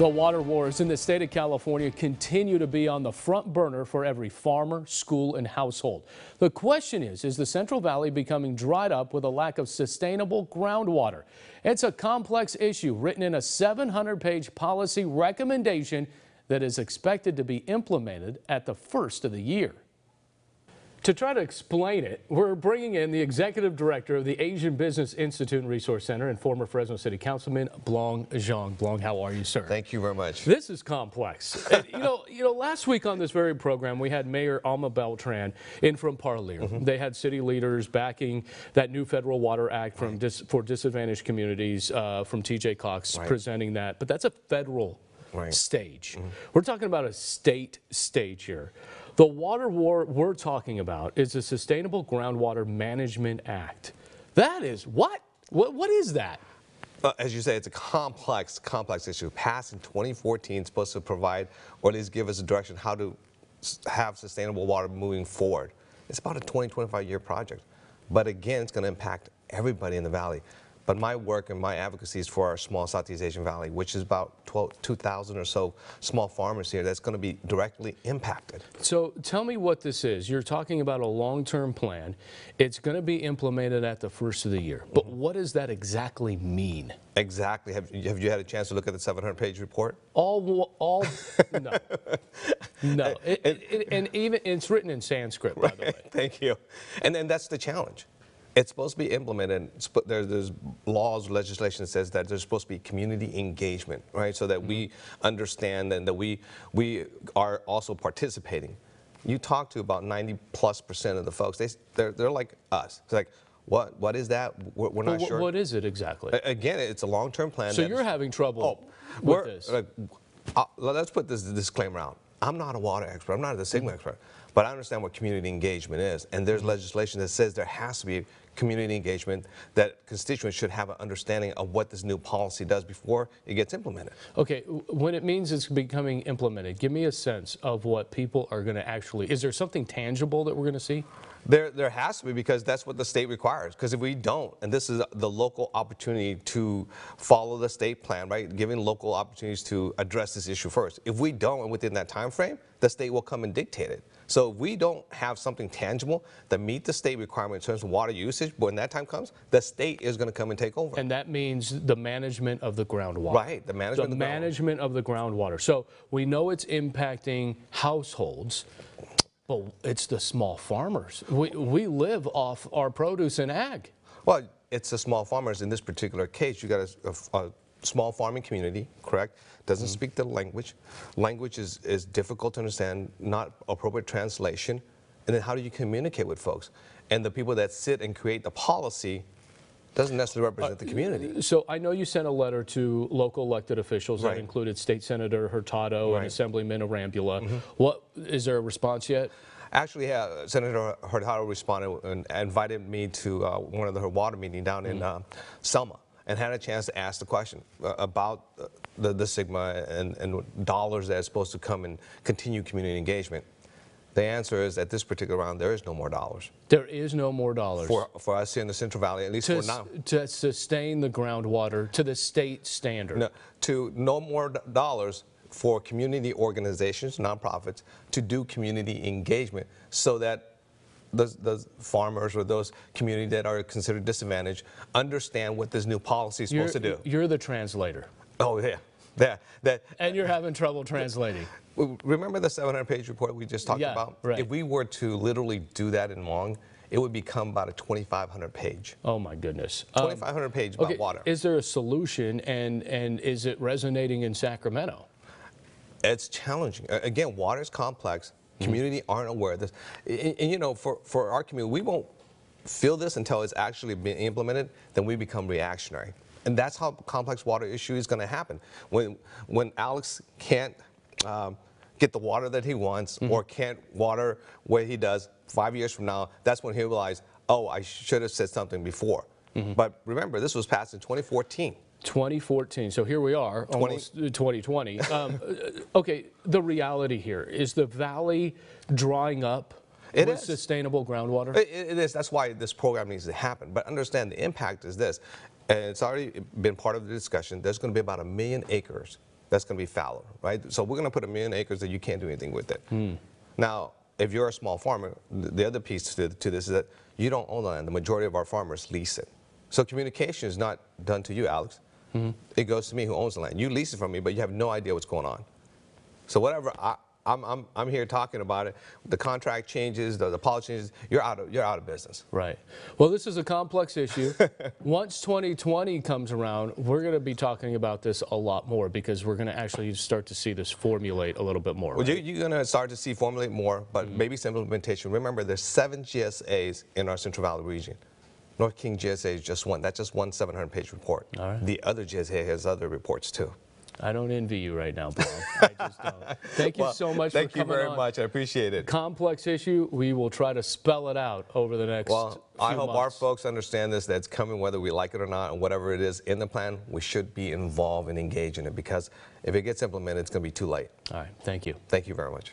The water wars in the state of California continue to be on the front burner for every farmer, school, and household. The question is the Central Valley becoming dried up with a lack of sustainable groundwater? It's a complex issue written in a 700-page policy recommendation that is expected to be implemented at the first of the year. To try to explain it, we're bringing in the executive director of the Asian Business Institute and Resource Center and former Fresno City Councilman Blong Zhang. Blong, how are you, sir? Thank you very much. This is complex. And, last week on this very program, we had Mayor Alma Beltran in from Parlier. They had city leaders backing that new Federal Water Act for disadvantaged communities from TJ Cox presenting that. But that's a federal stage. We're talking about a state stage here. The water war we're talking about is the Sustainable Groundwater Management Act. That is what? What is that? As you say, it's a complex issue. Passed in 2014, supposed to provide, or at least give us a direction how to have sustainable water moving forward. It's about a 25 year project. But again, it's going to impact everybody in the valley. But my work and my advocacy is for our small Southeast Asian Valley, which is about 2,000 or so small farmers here that's going to be directly impacted. So tell me what this is. You're talking about a long-term plan. It's going to be implemented at the first of the year. But what does that exactly mean? Exactly. Have you had a chance to look at the 700-page report? No. No. And even it's written in Sanskrit, by the way. Thank you. And then that's the challenge. It's supposed to be implemented. There's laws, legislation that says that there's supposed to be community engagement, right? So that we understand and that we are also participating. You talk to about 90+% of the folks. They're like us. It's like, what is that? We're not sure. What is it exactly? Again, it's a long-term plan. So you're having trouble with this. Let's put this disclaimer out. I'm not a water expert. I'm not a SGMA expert. But I understand what community engagement is. And there's legislation that says there has to be community engagement, that constituents should have an understanding of what this new policy does before it gets implemented. Okay, when it means it's becoming implemented, give me a sense of what people are going to actually, is there something tangible that we're going to see? There has to be, because that's what the state requires. Because if we don't, and this is the local opportunity to follow the state plan, right? Giving local opportunities to address this issue first. If we don't, and within that time frame, the state will come and dictate it. So if we don't have something tangible that meet the state requirement in terms of water usage, when that time comes, the state is going to come and take over. And that means the management of the groundwater. Right, the management of the groundwater. So we know it's impacting households. But it's the small farmers. We live off our produce and ag. Well, it's the small farmers. In this particular case, you got a small farming community, correct? Doesn't speak the language. Language is difficult to understand, not appropriate translation. And then how do you communicate with folks? And the people that sit and create the policy doesn't necessarily represent the community. So I know you sent a letter to local elected officials that included State Senator Hurtado and Assemblyman Arambula. What is there a response yet? Actually, yeah, Senator Hurtado responded and invited me to one of her water meetings down in Selma, and had a chance to ask the question about the SGMA and dollars that are supposed to come and continue community engagement. The answer is, at this particular round, there is no more dollars. There is no more dollars. For us here in the Central Valley, at least for now. To sustain the groundwater to the state standard. No more dollars for community organizations, nonprofits, to do community engagement so that those farmers or those communities that are considered disadvantaged understand what this new policy is supposed to do. You're the translator. Oh, yeah. And you're having trouble translating. Remember the 700-page report we just talked about? Right. If we were to literally do that in Hmong, it would become about a 2,500 page. Oh my goodness. 2,500 page about water. Is there a solution, and is it resonating in Sacramento? It's challenging. Again, water is complex. Community aren't aware of this. And you know, for our community, we won't feel this until it's actually been implemented, then we become reactionary. And that's how complex water issue is going to happen. When Alex can't get the water that he wants or can't water where he does, 5 years from now, that's when he'll realize, oh, I should have said something before. But remember, this was passed in 2014. 2014. So here we are, almost 2020. Okay, the reality here, is the valley drying up with sustainable groundwater? It is. That's why this program needs to happen. But understand the impact is this, and it's already been part of the discussion. There's going to be about 1 million acres that's going to be fallow, right? So we're going to put 1 million acres that you can't do anything with it. Now, if you're a small farmer, the other piece to this is that you don't own the land. The majority of our farmers lease it. So communication is not done to you, Alex. It goes to me who owns the land. You lease it from me, but you have no idea what's going on. So whatever I'm here talking about it, the contract changes, the policy changes, you're out of business. Right. Well, this is a complex issue. Once 2020 comes around, we're going to be talking about this a lot more because we're going to actually start to see this formulate a little bit more. Well, right? you're going to start to see formulate more, but maybe some implementation. Remember, there's 7 GSAs in our Central Valley region. North King GSA is just one. That's just one 700-page report. All right. The other GSA has other reports too. I don't envy you right now, Bob. I just don't. Thank you so much for coming on. Thank you very much. I appreciate it. Complex issue. We will try to spell it out over the next Well, I hope months. our folks understand this, that it's coming whether we like it or not, and whatever it is in the plan, we should be involved and engaged in it, because if it gets implemented, it's going to be too late. All right. Thank you. Thank you very much.